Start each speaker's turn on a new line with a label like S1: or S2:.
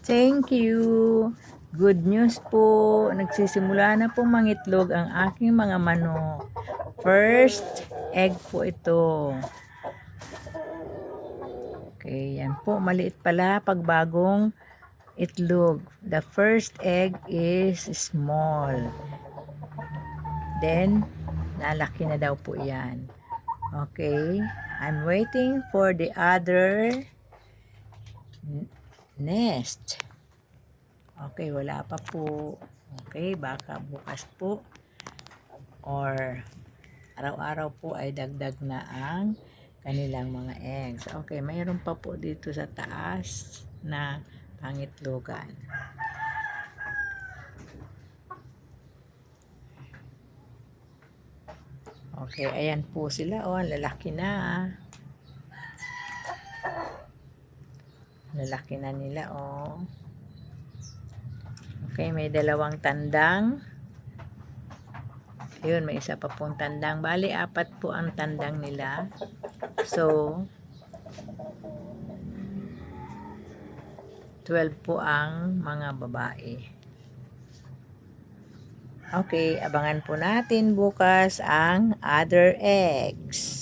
S1: Thank you. Good news po. Nagsisimula na po mangitlog ang aking mga manok. First egg po ito. Okay, yan po. Maliit pala pag bagong itlog. The first egg is small. Then, nalaki na daw po yan. Okay, I'm waiting for the other nest. Okay, wala pa po. Okay, baka bukas po or araw-araw po ay dagdag na ang kanilang mga eggs. Okay, mayroon pa po dito sa taas na pangitlogan. Okay, ayan po sila. Oh, lalaki na. Lalaki na nila, oh. Okay, may dalawang tandang. Ayun, may isa pa pong tandang. Bali, 4 po ang tandang nila. So, 12 po ang mga babae. Okay, abangan po natin bukas ang other eggs.